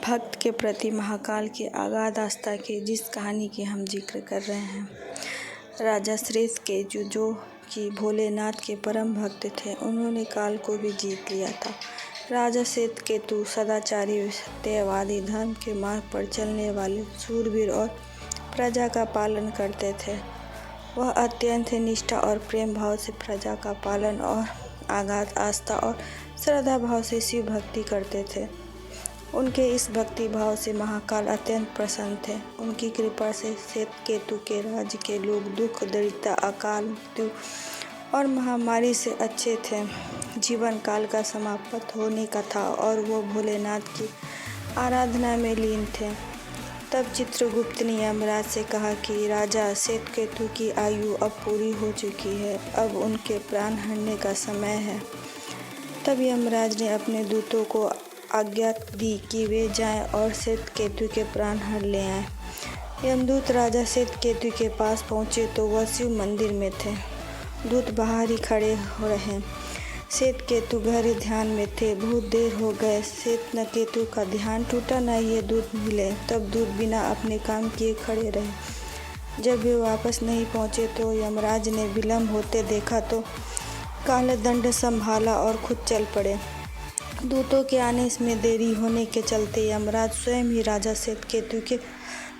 भक्त के प्रति महाकाल की अगाध आस्था की जिस कहानी की हम जिक्र कर रहे हैं, राजा श्वेतकेतु जो कि भोलेनाथ के परम भक्त थे, उन्होंने काल को भी जीत लिया था। राजा श्वेतकेतु सदाचारी, सत्यवादी, धर्म के मार्ग पर चलने वाले शूरवीर और प्रजा का पालन करते थे। वह अत्यंत निष्ठा और प्रेम भाव से प्रजा का पालन और अगाध आस्था और श्रद्धा भाव से शिव भक्ति करते थे। उनके इस भक्ति भाव से महाकाल अत्यंत प्रसन्न थे। उनकी कृपा से श्वेतकेतु के राज्य के लोग दुख, दरिद्रता, अकाल मृत्यु और महामारी से अच्छे थे। जीवन काल का समाप्त होने का था और वो भोलेनाथ की आराधना में लीन थे। तब चित्रगुप्त ने यमराज से कहा कि राजा श्वेतकेतु की आयु अब पूरी हो चुकी है, अब उनके प्राण हरने का समय है। तब यमराज ने अपने दूतों को आज्ञा दी कि वे जाएं और श्वेतकेतु के प्राण हर ले आएं। यमदूत राजा श्वेतकेतु के पास पहुंचे तो वह शिव मंदिर में थे। दूत बाहर ही खड़े हो रहे। श्वेतकेतु गहरे ध्यान में थे। बहुत देर हो गए, श्वेतकेतु का ध्यान टूटा, न ये दूत मिले। तब दूत बिना अपने काम किए खड़े रहे। जब वे वापस नहीं पहुंचे तो यमराज ने विलम्ब होते देखा तो काला दंड संभाला और खुद चल पड़े। दूतों के आने में देरी होने के चलते यमराज स्वयं ही राजा श्वेतकेतु के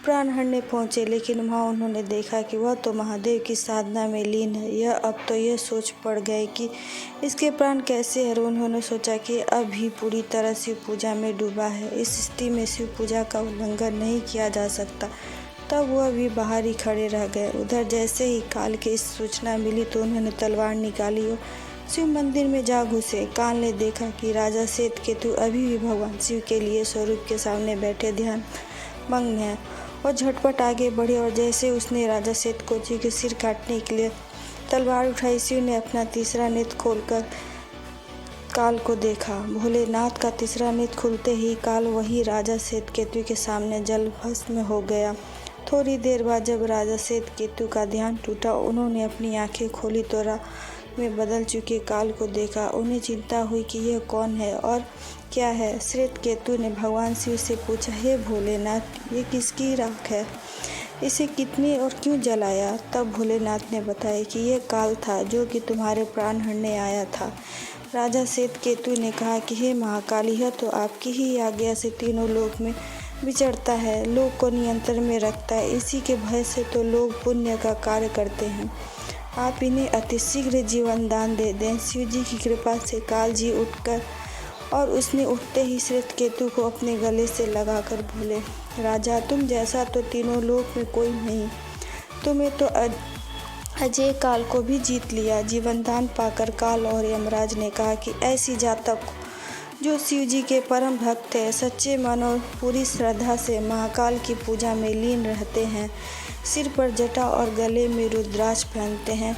प्राण हरने पहुँचे, लेकिन वहाँ उन्होंने देखा कि वह तो महादेव की साधना में लीन है। यह अब तो यह सोच पड़ गए कि इसके प्राण कैसे हर। उन्होंने सोचा कि अब ही पूरी तरह शिव पूजा में डूबा है, इस स्थिति में शिव पूजा का उल्लंघन नहीं किया जा सकता। तब वह भी बाहर ही खड़े रह गए। उधर जैसे ही काल की इस सूचना मिली तो उन्होंने तलवार निकाली और शिव मंदिर में जा घुसे। काल ने देखा कि राजा श्वेतकेतु अभी भी भगवान शिव के लिए स्वरूप के सामने बैठे ध्यान मग्न हैं और झटपट आगे बढ़े और जैसे उसने राजा श्वेतकेतु के सिर काटने के लिए तलवार उठाई, शिव ने अपना तीसरा नेत्र खोलकर काल को देखा। भोलेनाथ का तीसरा नेत्र खुलते ही काल वही राजा श्वेतकेतु के सामने जल भस्म हो गया। थोड़ी देर बाद जब राजा श्वेतकेतु का ध्यान टूटा, उन्होंने अपनी आंखें खोली तो राह में बदल चुके काल को देखा। उन्हें चिंता हुई कि यह कौन है और क्या है। श्वेतकेतु ने भगवान शिव से पूछा, हे भोलेनाथ, ये किसकी राख है? इसे कितने और क्यों जलाया? तब भोलेनाथ ने बताया कि यह काल था जो कि तुम्हारे प्राण हरने आया था। राजा श्वेतकेतु ने कहा कि हे महाकाल, यह तो आपकी ही आज्ञा से तीनों लोक में विचरता है, लोक को नियंत्रण में रखता है। इसी के भय से तो लोग पुण्य का कार्य करते हैं। आप इन्हें अतिशीघ्र जीवन दान दे दें। शिव जी की कृपा से काल जी उठकर और उसने उठते ही श्वेतकेतु को अपने गले से लगाकर बोले, राजा, तुम जैसा तो तीनों लोक में कोई नहीं। तुम्हें तो अजय काल को भी जीत लिया। जीवन दान पाकर काल और यमराज ने कहा कि ऐसी जातक जो शिव जी के परम भक्त है, सच्चे मन और पूरी श्रद्धा से महाकाल की पूजा में लीन रहते हैं, सिर पर जटा और गले में रुद्राक्ष पहनते हैं,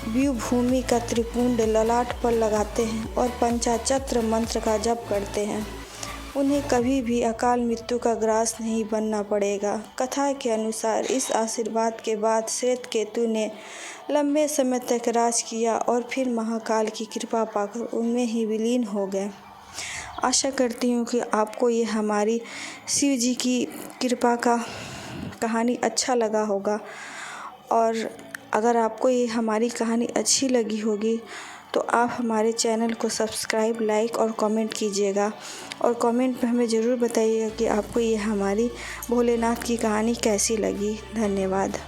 व्यूभूमि का त्रिपुंड ललाट पर लगाते हैं और पंचाचक्र मंत्र का जप करते हैं, उन्हें कभी भी अकाल मृत्यु का ग्रास नहीं बनना पड़ेगा। कथा के अनुसार इस आशीर्वाद के बाद श्वेतकेतु ने लंबे समय तक राज किया और फिर महाकाल की कृपा पाकर उनमें ही विलीन हो गए। आशा करती हूँ कि आपको ये हमारी शिव जी की कृपा का कहानी अच्छा लगा होगा, और अगर आपको ये हमारी कहानी अच्छी लगी होगी तो आप हमारे चैनल को सब्सक्राइब, लाइक और कमेंट कीजिएगा, और कमेंट में हमें ज़रूर बताइएगा कि आपको ये हमारी भोलेनाथ की कहानी कैसी लगी। धन्यवाद।